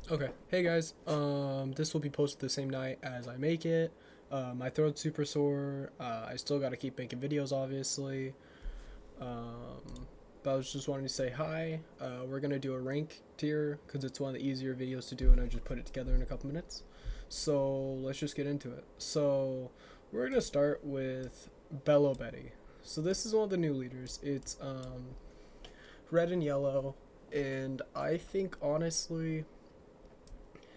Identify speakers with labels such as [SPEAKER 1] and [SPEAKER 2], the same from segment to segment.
[SPEAKER 1] Okay. Hey guys. This will be posted the same night as I make it. My throat's super sore. I still got to keep making videos, obviously. But I was just wanting to say hi. We're gonna do a rank tier because it's one of the easier videos to do, and I just put it together in a couple minutes. So let's just get into it. So we're gonna start with Bello Betty. So this is one of the new leaders. It's red and yellow, and I think honestly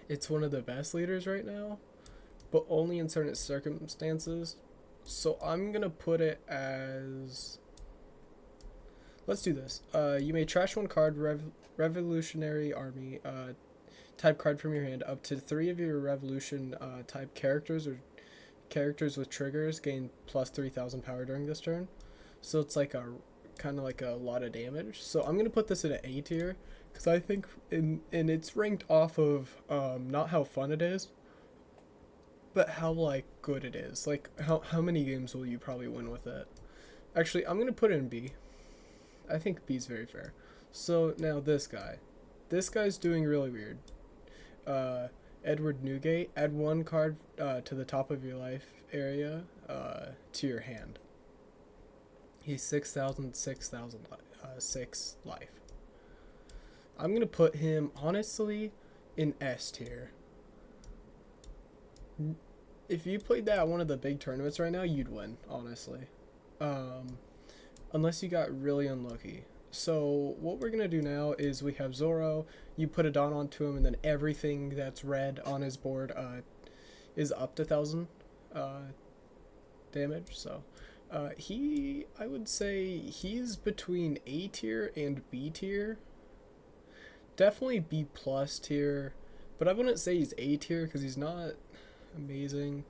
[SPEAKER 1] it's one of the best leaders right now, but only in certain circumstances. So I'm gonna put it as. Let's do this. You may trash one card, Revolutionary Army, type card from your hand. Up to three of your Revolution type characters or characters with triggers gain plus 3,000 power during this turn. So it's like a kind of like a lot of damage. So I'm gonna put this in an A tier because I think and it's ranked off of not how fun it is, but how like good it is. Like how many games will you probably win with it? Actually, I'm gonna put it in B. I think B is very fair. So now this guy, this guy's doing really weird. Uh, Edward Newgate, add one card to the top of your life area to your hand. He's 6,000, 6,000, 6 life. I'm gonna put him honestly in S tier. If you played that at one of the big tournaments right now, you'd win, honestly. Um, Unless you got really unlucky. So what we're gonna do now is we have Zoro. You put a Dawn onto him, and then everything that's red on his board is up to 1,000 uh, damage. So I would say he's between A tier and B tier. Definitely B plus tier, but I wouldn't say he's A tier because he's not amazing.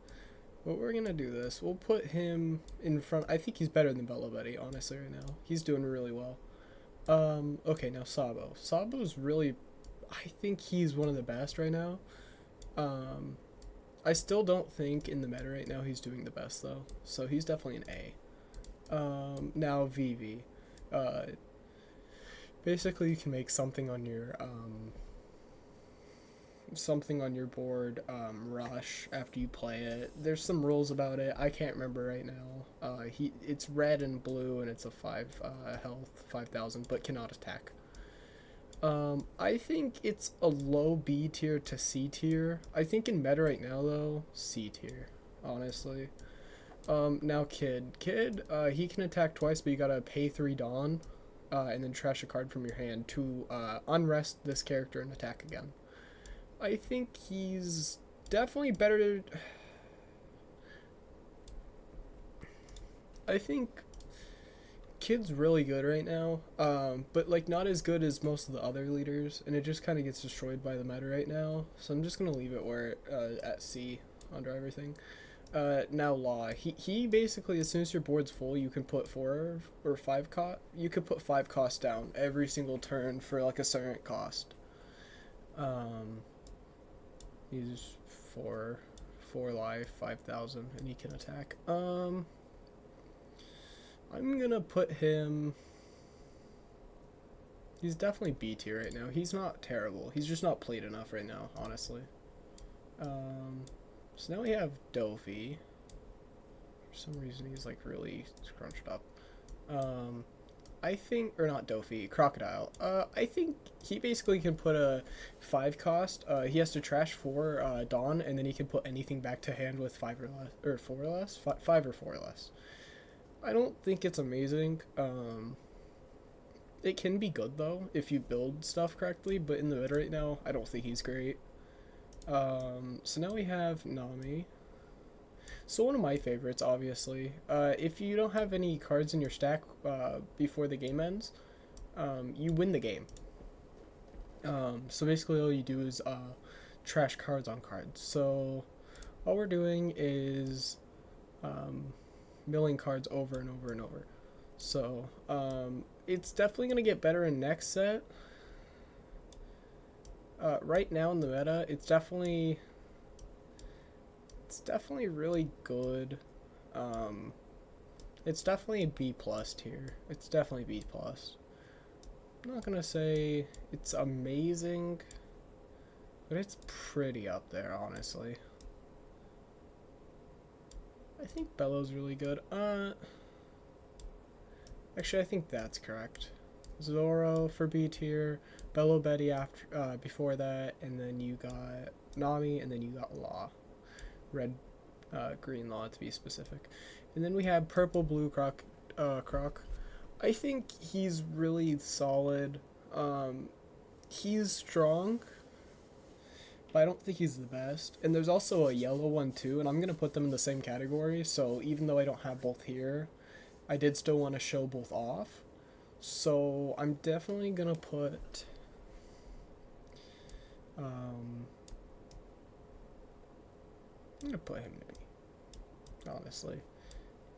[SPEAKER 1] But we're gonna do this. We'll put him in front. I think he's better than Bella Betty, honestly, right now. He's doing really well. Okay, now Sabo. Sabo's really, I think he's one of the best right now. Um, I still don't think in the meta right now he's doing the best though. So he's definitely an A. Now Vivi. Uh, Basically you can make something on your board rush after you play it. There's some rules about it. I can't remember right now. It's red and blue and it's a 5 health, 5,000, but cannot attack. I think it's a low B tier to C tier. I think in meta right now though, C tier, honestly. Now Kid, he can attack twice, but you gotta pay 3 Dawn, and then trash a card from your hand to unrest this character and attack again. I think he's definitely better. I think Kid's really good right now, but like not as good as most of the other leaders, and it just kind of gets destroyed by the meta right now. So I'm just gonna leave it where at C under everything. Now Law, he basically as soon as your board's full, you can put 4 or 5 cost. You could put 5 costs down every single turn for like a certain cost. Um, He's four life, 5,000, and he can attack. I'm gonna put him. He's definitely B tier right now. He's not terrible. He's just not played enough right now, honestly. So now we have Dofi. For some reason, he's like really scrunched up. Um, I think, or not Dofi, Crocodile. I think he basically can put a 5 cost. He has to trash 4 Dawn, and then he can put anything back to hand with 5 or less, or 4 or less, 5 or 4 or less. I don't think it's amazing. It can be good though if you build stuff correctly, but in the mid right now, I don't think he's great. So now we have Nami. So one of my favorites, obviously. If you don't have any cards in your stack before the game ends, you win the game. So basically all you do is trash cards on cards. So all we're doing is milling cards over and over and over. So it's definitely going to get better in next set. Right now in the meta, it's definitely really good. It's definitely a B plus tier. It's definitely B plus. I'm not gonna say it's amazing. but it's pretty up there, honestly. I think Bellow's really good. Actually, I think that's correct. Zoro for B tier, Bello Betty after before that, and then you got Nami, and then you got Law, red, green Law to be specific, and then we have purple blue Croc. I think he's really solid. He's strong, but I don't think he's the best. And there's also a yellow one too, and I'm gonna put them in the same category. So even though I don't have both here, I did still want to show both off. So I'm definitely gonna put I'm gonna put him maybe. Honestly.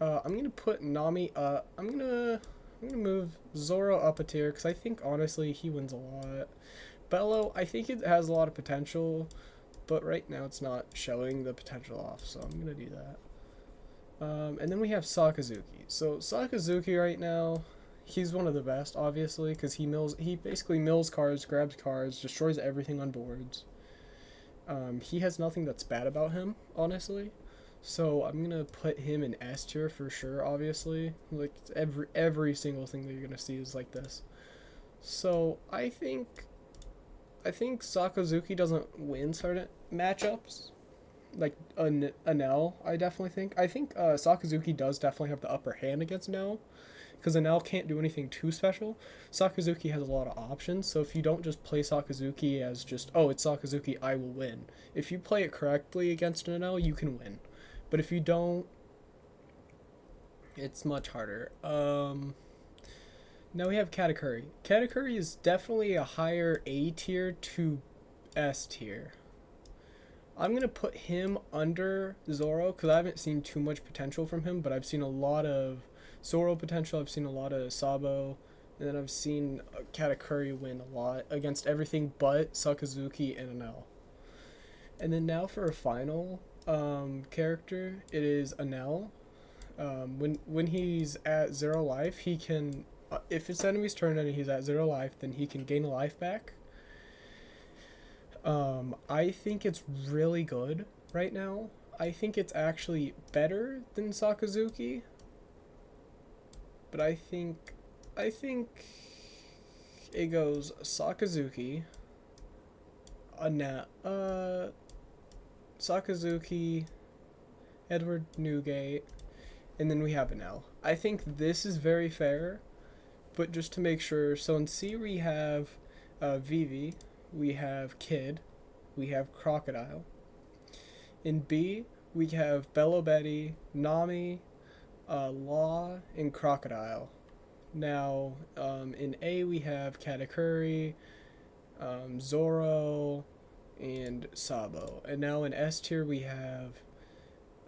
[SPEAKER 1] I'm gonna put Nami up. I'm gonna move Zoro up a tier because I think honestly he wins a lot. Bello, I think it has a lot of potential, but right now it's not showing the potential off, so I'm gonna do that. And then we have Sakazuki. So Sakazuki right now, he's one of the best, obviously, because he basically mills cards, grabs cards, destroys everything on boards. He has nothing that's bad about him, honestly. So I'm gonna put him in S tier for sure, obviously. Like every single thing that you're gonna see is like this. So I think Sakazuki doesn't win certain matchups. Like Anel, I definitely think. I think Sakazuki does definitely have the upper hand against Anel, because Anel can't do anything too special. Sakazuki has a lot of options, so if you don't just play Sakazuki as just, oh, it's Sakazuki, I will win. If you play it correctly against Anel, you can win. But if you don't, it's much harder. Now we have Katakuri. Katakuri is definitely a higher A tier to S tier. I'm going to put him under Zoro because I haven't seen too much potential from him, but I've seen a lot of Zoro potential, I've seen a lot of Sabo, and then I've seen Katakuri win a lot against everything but Sakazuki and Anel. And then now for a final character, it is Anel. When he's at 0 life, he can, if it's enemy's turn and he's at 0 life, then he can gain a life back. I think it's really good right now. I think it's actually better than Sakazuki. But I think it goes Sakazuki, Sakazuki, Edward Newgate, and then we have Anel. I think this is very fair, but just to make sure, so in C we have Vivi, we have Kid, we have Crocodile. In B, we have Bello Betty, Nami, Law, and Crocodile. Now, in A, we have Katakuri, Zoro, and Sabo. And now in S tier, we have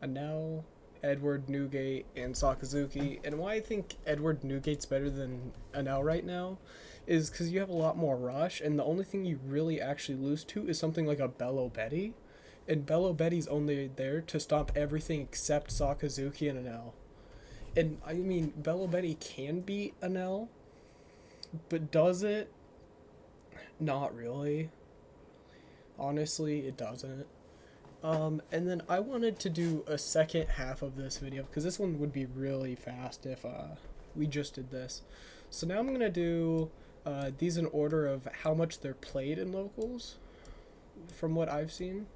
[SPEAKER 1] Anel, Edward Newgate, and Sakazuki. And why I think Edward Newgate's better than Anel right now is because you have a lot more rush, and the only thing you really actually lose to is something like a Bello Betty. And Bello Betty's only there to stop everything except Sakazuki and Anel. And I mean, Bello Betty can beat Anel, but does it? Not really. Honestly, it doesn't. And then I wanted to do a second half of this video, because this one would be really fast if we just did this. So now I'm going to do these in order of how much they're played in locals, from what I've seen.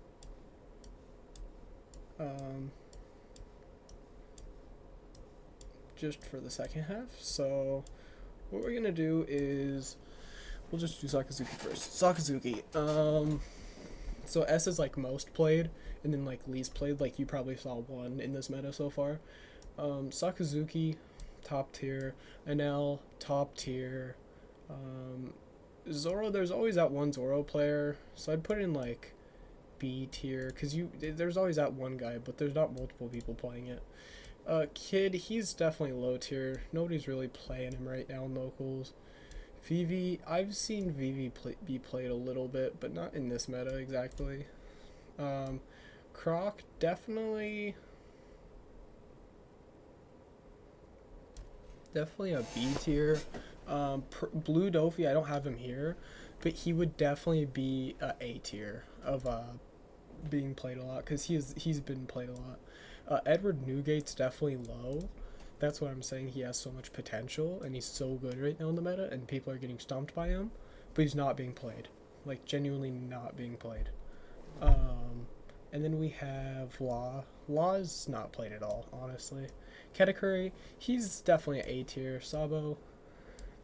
[SPEAKER 1] Just for the second half. So what we're gonna do is we'll just do Sakazuki first. Sakazuki. So S is like most played, and then like least played. Like you probably saw one in this meta so far. Sakazuki, top tier. Anel, top tier. Zoro, there's always that one Zoro player, so I'd put in like B tier, because there's always that one guy, but there's not multiple people playing it. Kid, he's definitely low tier. Nobody's really playing him right now in locals. Vivi, I've seen Vivi be played a little bit, but not in this meta exactly. Croc, definitely a B tier. Blue Dofi, I don't have him here, but he would definitely be a tier of being played a lot because he's been played a lot. Edward Newgate's definitely low. That's what I'm saying. He has so much potential and he's so good right now in the meta, and people are getting stomped by him, but he's not being played. Like genuinely not being played. And then we have Law. Law is not played at all, honestly. Katakuri, he's definitely an A tier. Sabo,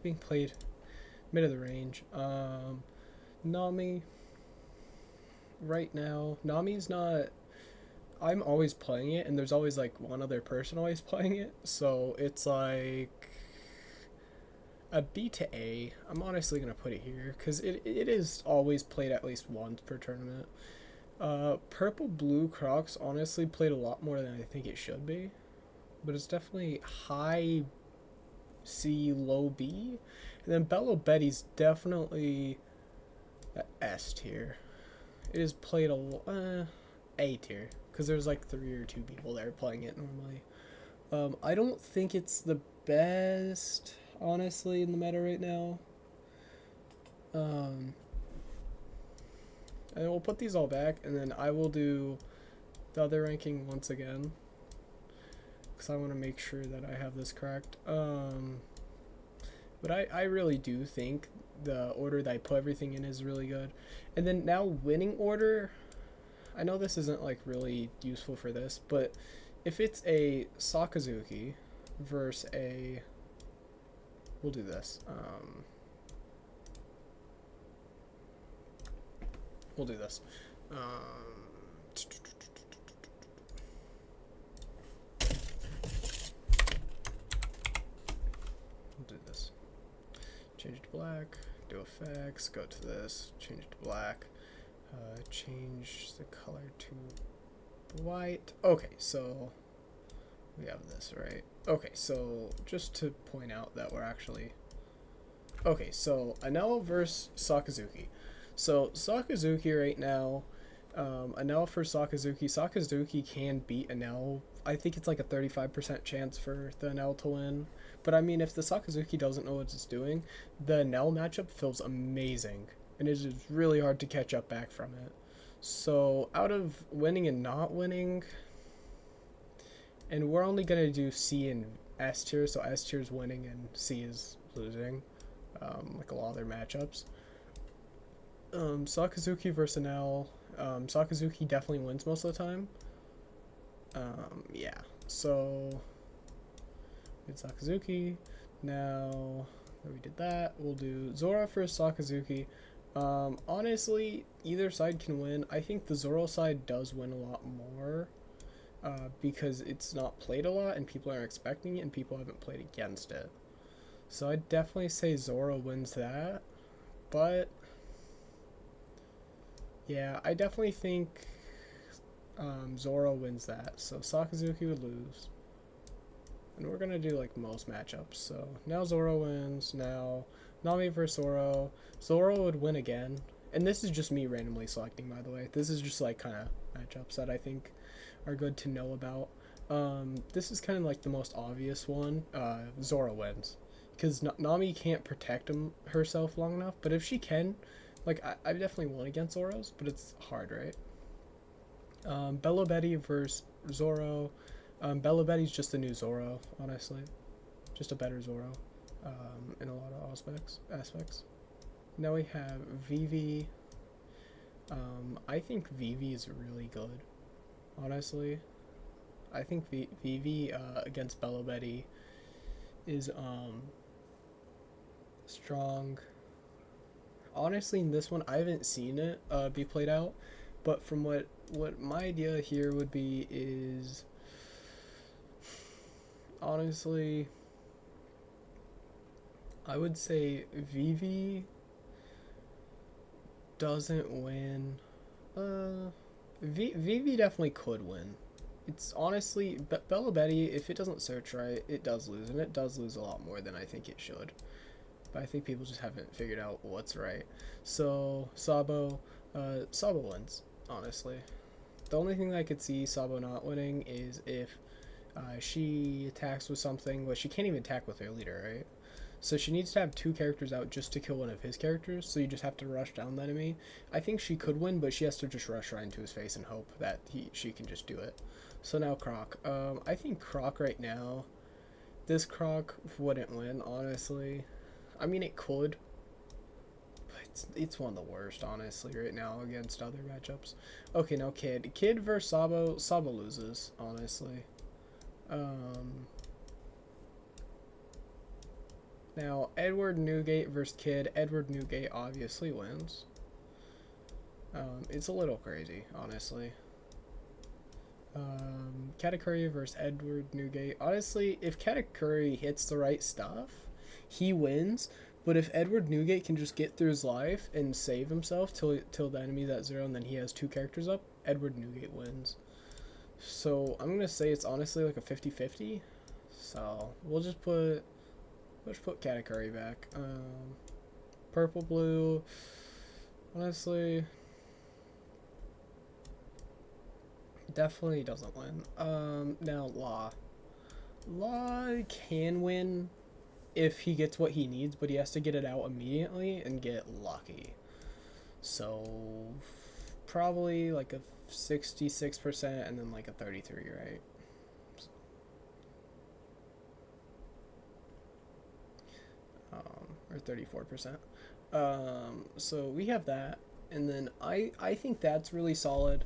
[SPEAKER 1] being played mid of the range. Nami, right now, Nami's not. I'm always playing it, and there's always like one other person always playing it, so it's like a B to A. I'm honestly gonna put it here because it is always played at least once per tournament. Purple Blue Crocs honestly played a lot more than I think it should be, but it's definitely high C, low B. And then Bello Betty's definitely a S tier. It is played A tier because there's like 3 or 2 people there playing it normally. I don't think it's the best, honestly, in the meta right now. And we'll put these all back, and then I will do the other ranking once again because I want to make sure that I have this correct. But I really do think the order that I put everything in is really good. And then now winning order, I know this isn't like really useful for this, but if it's a Sakazuki versus a, we'll do this. We'll do this. We'll do this. Change it to black. Do effects. Go to this. Change it to black. Change the color to white. Okay, so we have this, right? Okay, so just to point out that we're actually... Okay, so Anel versus Sakazuki. So Sakazuki right now, Anel for Sakazuki. Sakazuki can beat Anel. I think it's like a 35% chance for the Anel to win. But I mean, if the Sakazuki doesn't know what it's doing, the Anel matchup feels amazing. And it is really hard to catch up back from it. So out of winning and not winning, and we're only going to do C and S tier. So S tier is winning and C is losing, like a lot of their matchups. Sakazuki versus Anel. Sakazuki definitely wins most of the time. Yeah, so it's Sakazuki. Now that we did that, we'll do Zora versus Sakazuki. Honestly, either side can win. I think the Zoro side does win a lot more because it's not played a lot and people aren't expecting it and people haven't played against it. So I'd definitely say Zoro wins that, but yeah, I definitely think Zoro wins that. So Sakazuki would lose. And we're going to do like most matchups. So now Zoro wins. Now Nami versus Zoro. Zoro would win again. And this is just me randomly selecting, by the way. This is just like kind of matchups that I think are good to know about. This is kind of like the most obvious one. Zoro wins. Because Nami can't protect herself long enough. But if she can... Like, I definitely won against Zoro's, but it's hard, right? Bello Betty versus Zoro. Bello Betty's just the new Zoro, honestly. Just a better Zoro in a lot of aspects. Now we have Vivi. I think Vivi is really good, honestly. I think Vivi against Bello Betty is strong. Honestly, in this one, I haven't seen it be played out, but from what my idea here would be is, honestly, I would say Vivi doesn't win. Vivi definitely could win. It's honestly, Bello Betty, if it doesn't search right, it does lose, and it does lose a lot more than I think it should. But I think people just haven't figured out what's right. So Sabo wins, honestly. The only thing that I could see Sabo not winning is if she attacks with something, but she can't even attack with her leader, right? So she needs to have 2 characters out just to kill one of his characters, so you just have to rush down the enemy. I think she could win, but she has to just rush right into his face and hope that she can just do it. So now Croc. I think Croc right now, this Croc wouldn't win, honestly. I mean, it could, but it's one of the worst, honestly, right now against other matchups. Okay, now Kid. Kid versus Sabo. Sabo loses, honestly. Now, Edward Newgate versus Kid. Edward Newgate obviously wins. It's a little crazy, honestly. Katakuri versus Edward Newgate. Honestly, if Katakuri hits the right stuff, he wins. But if Edward Newgate can just get through his life and save himself till the enemy's at 0 and then he has 2 characters up, Edward Newgate wins. So I'm gonna say it's honestly like a 50-50. So we'll just put Katakuri back. Purple blue. Honestly, definitely doesn't win. Now Law. Law can win if he gets what he needs, but he has to get it out immediately and get lucky. So probably like a 66% and then like a 33, right? Or 34%. So we have that, and then I think that's really solid.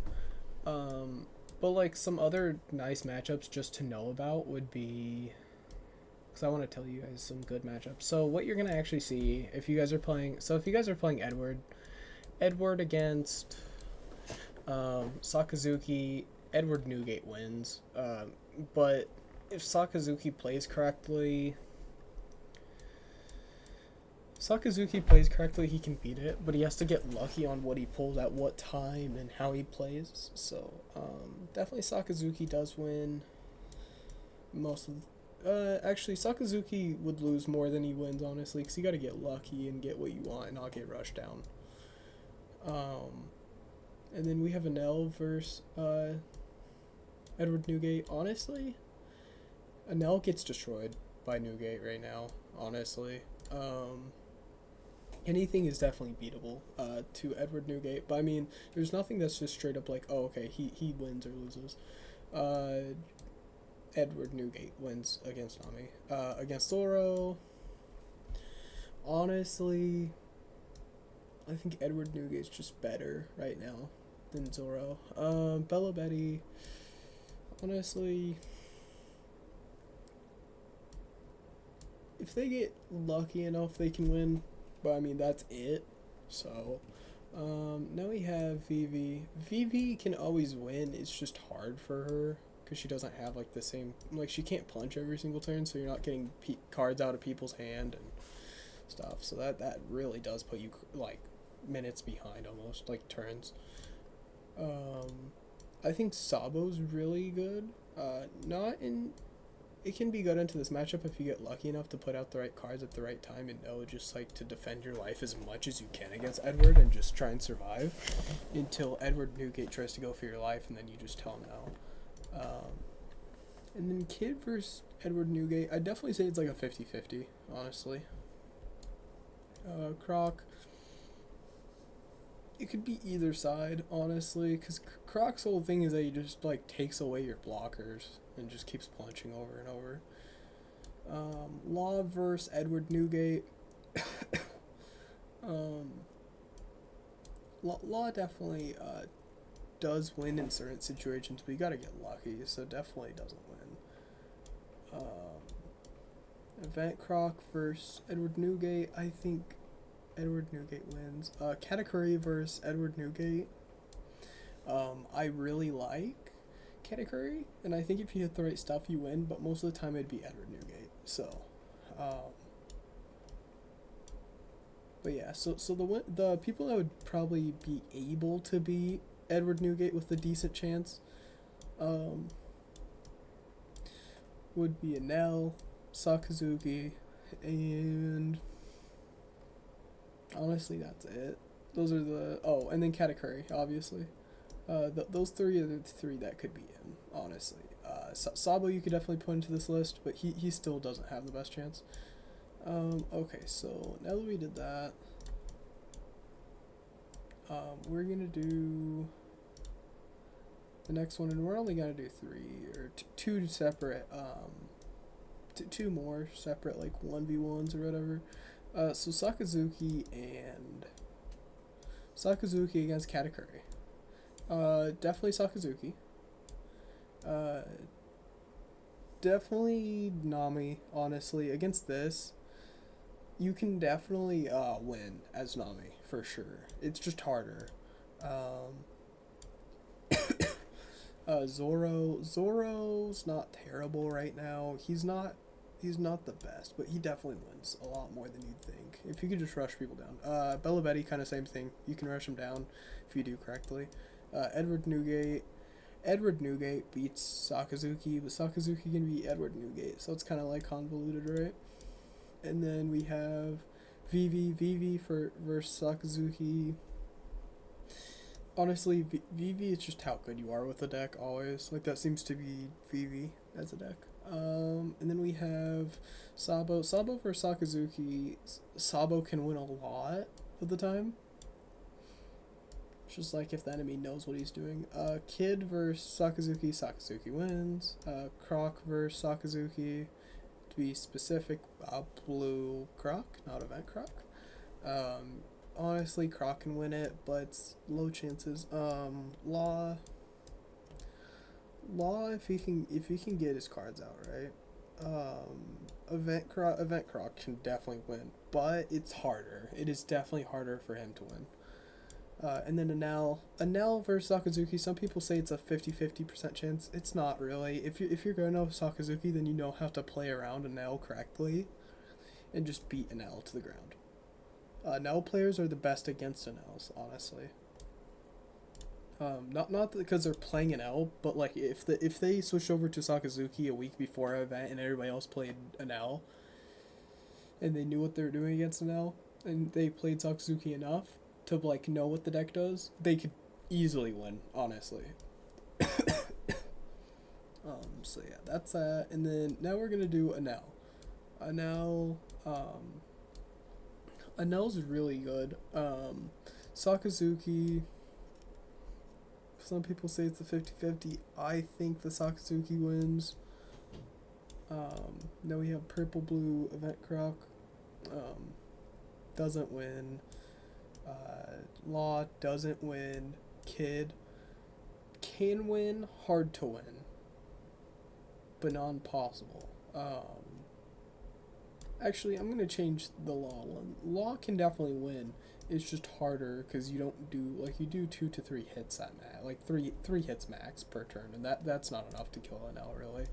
[SPEAKER 1] But like some other nice matchups just to know about would be, because I want to tell you guys some good matchups. So what you're gonna actually see if you guys are playing, Edward against Sakazuki, Edward Newgate wins. But if Sakazuki plays correctly, he can beat it, but he has to get lucky on what he pulls at what time and how he plays. So, definitely Sakazuki does win most of actually, Sakazuki would lose more than he wins, honestly, because you got to get lucky and get what you want and not get rushed down. And then we have Anel versus Edward Newgate. Honestly, Anel gets destroyed by Newgate right now, honestly. Anything is definitely beatable to Edward Newgate, but I mean, there's nothing that's just straight up like, oh, okay, he wins or loses. Edward Newgate wins against Nami. Against Zoro, honestly, I think Edward Newgate's just better right now than Zoro. Bella Betty, honestly, if they get lucky enough, they can win. But I mean, that's it. So, now we have Vivi. Vivi can always win. It's just hard for her because she doesn't have like the same, like she can't punch every single turn, so you're not getting cards out of people's hand and stuff. So that really does put you like minutes behind almost, like turns. I think Sabo's really good. Not in. It can be good into this matchup if you get lucky enough to put out the right cards at the right time and know just like to defend your life as much as you can against Edward and just try and survive until Edward Newgate tries to go for your life and then you just tell him no. And then Kid versus Edward Newgate, I'd definitely say it's like a 50-50, honestly. Croc, it could be either side, honestly, because Croc's whole thing is that he just like takes away your blockers and just keeps punching over and over. Law versus Edward Newgate. Law definitely does win in certain situations, but you gotta get lucky, so definitely doesn't win. Event Croc versus Edward Newgate. I think Edward Newgate wins. Katakuri versus Edward Newgate. I really like Katakuri, and I think if you hit the right stuff, you win, but most of the time it'd be Edward Newgate. So, but yeah, so the people that would probably be able to beat Edward Newgate with a decent chance would be Anel, Sakazuki, and honestly, that's it. Those are the... Oh, and then Katakuri, obviously. Those three are the three that could be him, honestly. Sabo you could definitely put into this list, but he still doesn't have the best chance. Okay, so now that we did that, we're gonna do the next one, and we're only gonna do two separate, two more separate, like 1v1s or whatever. So Sakazuki against Katakuri. Definitely Sakazuki. Definitely Nami, honestly. Against this, you can definitely win as Nami, for sure. It's just harder. Zoro's not terrible right now. He's not the best, but he definitely wins a lot more than you'd think if you could just rush people down. Bella Betty, kind of same thing. You can rush him down if you do correctly. Edward Newgate beats Sakazuki, but Sakazuki can beat Edward Newgate, so it's kind of like convoluted, right? And then we have Vivi versus Sakazuki. Honestly, Vivi is just how good you are with the deck always. Like, that seems to be Vivi as a deck. And then we have Sabo. Sabo versus Sakazuki. Sabo can win a lot of the time. It's just like if the enemy knows what he's doing. Kid versus Sakazuki. Sakazuki wins. Croc versus Sakazuki. To be specific, blue Croc, not event Croc. Honestly, Croc can win it, but it's low chances. Law, if he can get his cards out right. Event Croc can definitely win, but it's harder. It is definitely harder for him to win. And then Enel versus Sakazuki. Some people say it's a 50% chance. It's not really. If you're going to Sakazuki, then you know how to play around Enel correctly, and just beat Enel to the ground. Enel players are the best against Enels, honestly. Not because they're playing Enel, but like if they switched over to Sakazuki a week before an event and everybody else played Enel, and they knew what they were doing against Enel, and they played Sakazuki enough to like know what the deck does, they could easily win, honestly. So yeah, that's that. And then now we're gonna do Enel. Enel's really good. Sakazuki, some people say it's a 50-50. I think the Sakazuki wins. Now we have Purple Blue Event Croc. Doesn't win. Law doesn't win. Kid can win, hard to win, but not impossible. Actually, I'm gonna change the Law one. Law can definitely win. It's just harder because you don't do you do 2 to 3 hits at max, like three hits max per turn, and that's not enough to kill an L really.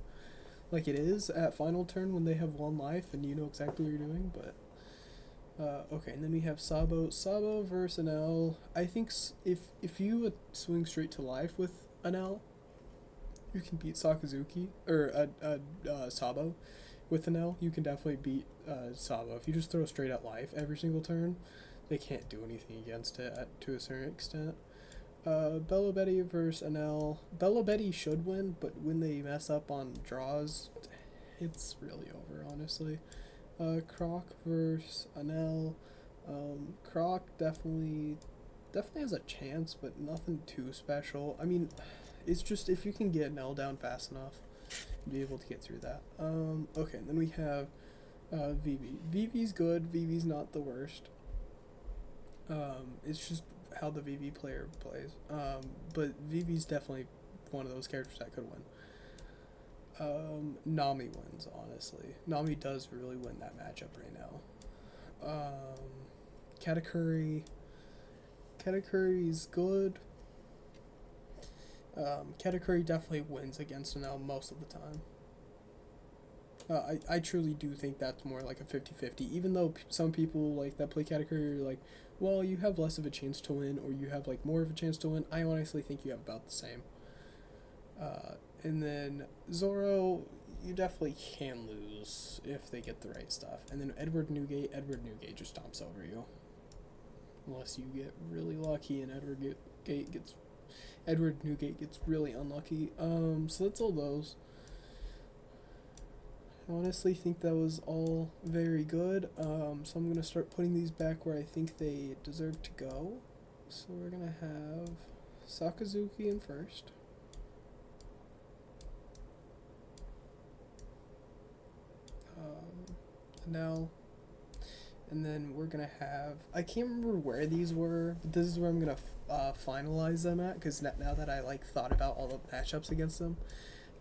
[SPEAKER 1] Like it is at final turn when they have 1 life and you know exactly what you're doing, but. Okay, and then we have Sabo versus an L. I think if you would swing straight to life with an L, you can beat Sakazuki or Sabo. With an L, you can definitely beat Sabo. If you just throw straight at life every single turn, they can't do anything against it to a certain extent. Bella Betty versus an L. Bella Betty should win, but when they mess up on draws, it's really over, honestly. Croc versus Anel. Croc definitely has a chance, but nothing too special. I mean, it's just if you can get Anel down fast enough, you'll be able to get through that. Okay, and then we have Vivi. Vivi's good. Vivi's not the worst. It's just how the Vivi player plays. But Vivi's definitely one of those characters that could win. Nami wins, honestly. Nami does really win that matchup right now. Katakuri's good. Katakuri definitely wins against Enel most of the time. I truly do think that's more like a 50-50, even though some people like that play Katakuri are like, well, you have less of a chance to win, or you have like more of a chance to win. I honestly think you have about the same. And then Zoro, you definitely can lose if they get the right stuff. And then Edward Newgate just stomps over you. Unless you get really lucky and Edward Newgate gets really unlucky. So that's all those. I honestly think that was all very good. So I'm gonna start putting these back where I think they deserve to go. So we're gonna have Sakazuki in first. Now, and then we're gonna have, I can't remember where these were, but this is where I'm gonna finalize them at, because now that I like thought about all the matchups against them,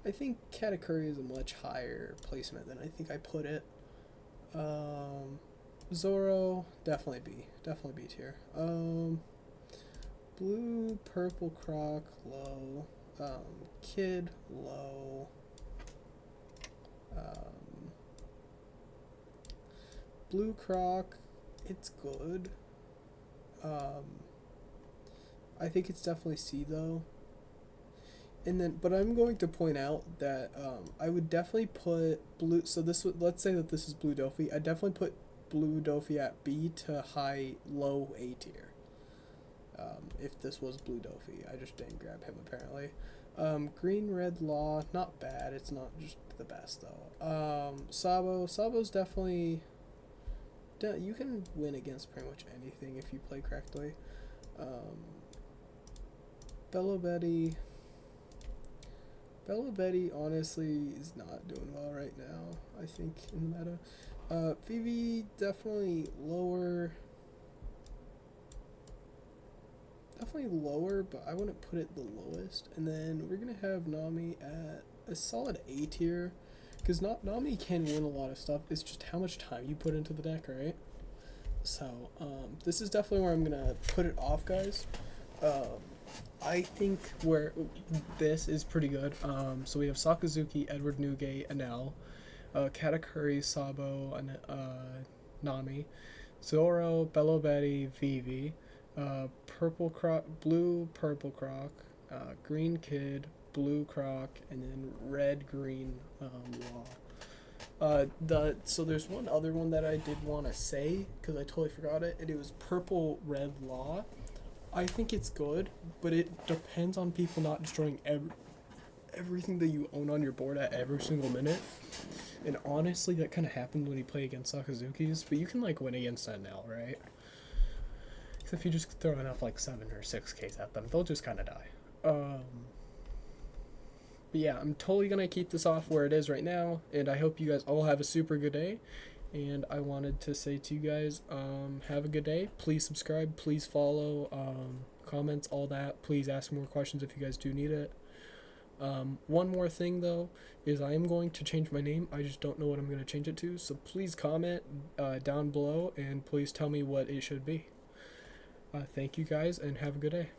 [SPEAKER 1] I think Katakuri is a much higher placement than I think I put it. Zoro, definitely B tier. Blue, Purple Croc, low. Kid, low. Blue Croc, it's good. I think it's definitely C though. And then, but I'm going to point out that I would definitely put blue. So this would, let's say that this is Blue Dofi. I definitely put Blue Dofi at B to low A tier. If this was Blue Dofi, I just didn't grab him apparently. Green Red Law, not bad. It's not just the best though. Sabo's definitely. You can win against pretty much anything if you play correctly. Bello Betty honestly is not doing well right now, I think, in the meta. Vivi definitely lower, but I wouldn't put it the lowest. And then we're gonna have Nami at a solid A tier, because Nami can win a lot of stuff. It's just how much time you put into the deck, right? So this is definitely where I'm gonna put it off, guys. I think where this is pretty good. So we have Sakazuki, Edward Newgate, Anel, Katakuri, Sabo, and Nami, Zoro, Bello Betty, Vivi, Purple Croc, Blue Purple Croc, Green Kid, Blue Croc, and then Red Green Law. So there's one other one that I did want to say because I totally forgot it, and it was Purple Red Law. I think it's good, but it depends on people not destroying everything that you own on your board at every single minute. And honestly, that kind of happens when you play against Sakazuki's, but you can like win against NL, right? Because if you just throw enough like 7 or 6Ks at them, they'll just kind of die. But yeah, I'm totally gonna keep this off where it is right now, and I hope you guys all have a super good day. And I wanted to say to you guys, have a good day. Please subscribe, please follow, comments, all that. Please ask more questions if you guys do need it. One more thing though is I am going to change my name. I just don't know what I'm going to change it to. So please comment down below and please tell me what it should be. Thank you guys and have a good day.